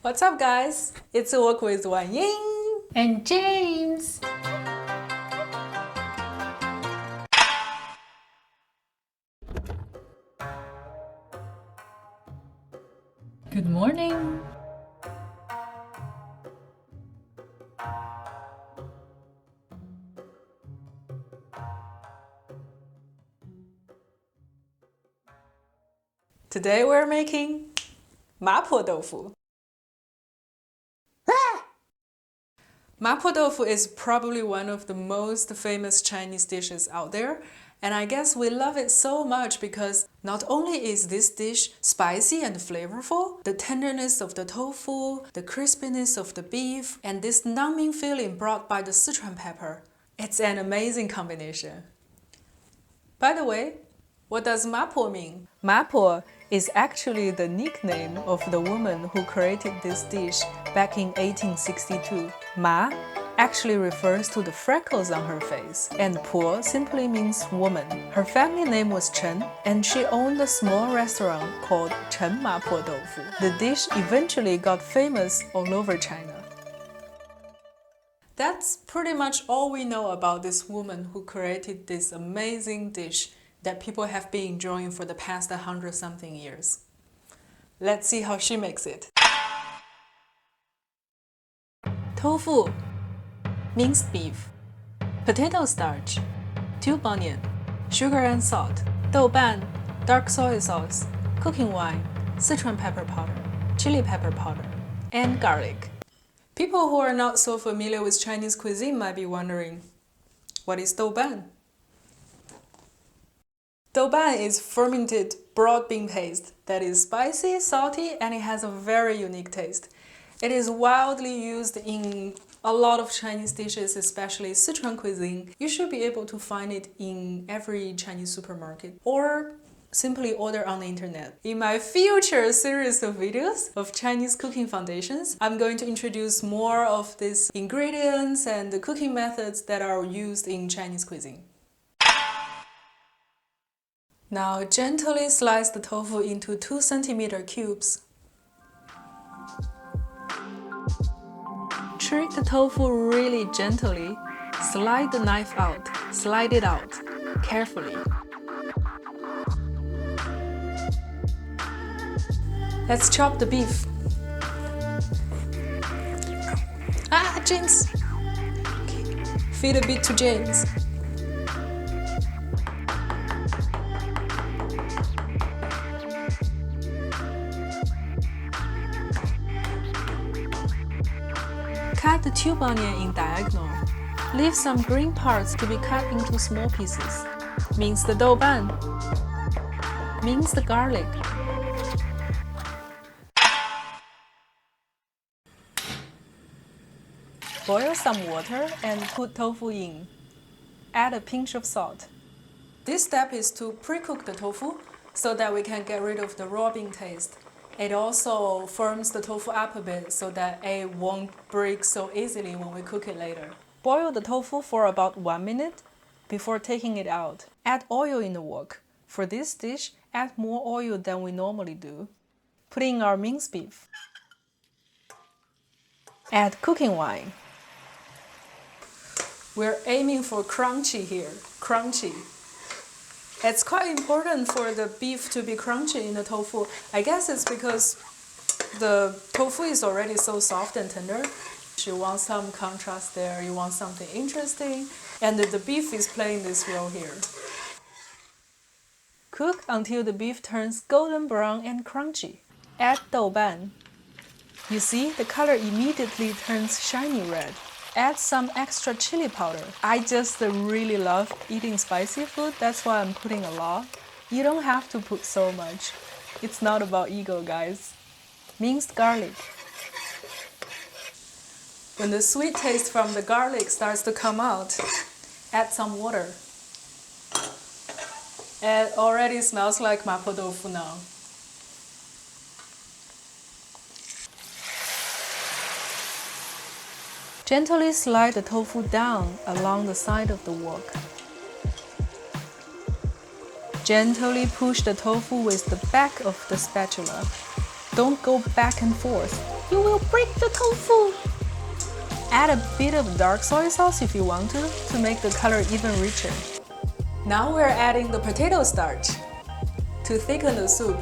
What's up, guys? It's a walk with Wan Ying and James. Good morning. Today we're making Mapo Tofu. Mapo Tofu is probably one of the most famous Chinese dishes out there, and I guess we love it so much because not only is this dish spicy and flavorful, the tenderness of the tofu, the crispiness of the beef, and this numbing feeling brought by the Sichuan pepper. It's an amazing combination. By the way, what does Mapo mean? Mapo is actually the nickname of the woman who created this dish back in 1862. Ma actually refers to the freckles on her face, and Po simply means woman. Her family name was Chen, and she owned a small restaurant called Chen Mapo Tofu. The dish eventually got famous all over China. That's pretty much all we know about this woman who created this amazing dish that people have been enjoying for the past 100-something years. Let's see how she makes it. Tofu, minced beef, potato starch, tube onion, sugar and salt, douban, dark soy sauce, cooking wine, Sichuan pepper powder, chili pepper powder, and garlic. People who are not so familiar with Chinese cuisine might be wondering, what is douban? Douban is fermented broad bean paste that is spicy, salty, and it has a very unique taste. It is widely used in a lot of Chinese dishes, especially Sichuan cuisine. You should be able to find it in every Chinese supermarket or simply order on the internet. In my future series of videos of Chinese cooking foundations, I'm going to introduce more of these ingredients and the cooking methods that are used in Chinese cuisine. Now gently slice the tofu into 2 cm cubes. Treat the tofu really gently. Slide the knife out. Slide it out carefully. Let's chop the beef. James! Okay. Feed a bit to James. Cut the tube onion in diagonal. Leave some green parts to be cut into small pieces. Mince the douban. Mince the garlic. Boil some water and put tofu in. Add a pinch of salt. This step is to pre-cook the tofu so that we can get rid of the raw bean taste. It also firms the tofu up a bit so that it won't break so easily when we cook it later. Boil the tofu for about 1 minute before taking it out. Add oil in the wok. For this dish, add more oil than we normally do. Put in our minced beef. Add cooking wine. We're aiming for crunchy here, crunchy. It's quite important for the beef to be crunchy in the tofu. I guess it's because the tofu is already so soft and tender. You want some contrast there, you want something interesting, and the beef is playing this role here. Cook until the beef turns golden brown and crunchy. Add douban. You see, the color immediately turns shiny red. Add some extra chili powder. I just really love eating spicy food, that's why I'm putting a lot. You don't have to put so much. It's not about ego, guys. Minced garlic. When the sweet taste from the garlic starts to come out, add some water. It already smells like Mapo Tofu now. Gently slide the tofu down along the side of the wok. Gently push the tofu with the back of the spatula. Don't go back and forth. You will break the tofu! Add a bit of dark soy sauce if you want to make the color even richer. Now we're adding the potato starch. To thicken the soup,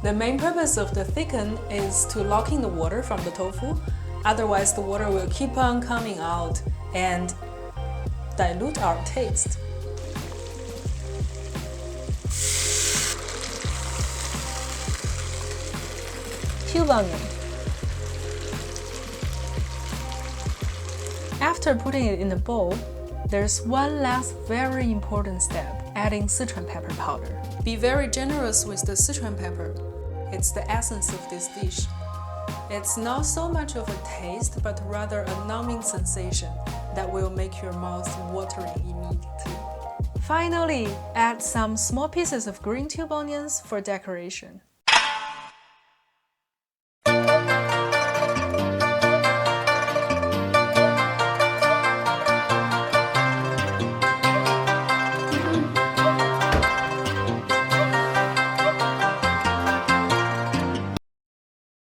the main purpose of the thicken is to lock in the water from the tofu, otherwise the water will keep on coming out and dilute our taste. Cube onion. After putting it in the bowl, there's one last very important step, adding Sichuan pepper powder. Be very generous with the Sichuan pepper. It's the essence of this dish. It's not so much of a taste, but rather a numbing sensation that will make your mouth watering immediately. Finally, add some small pieces of green tube onions for decoration.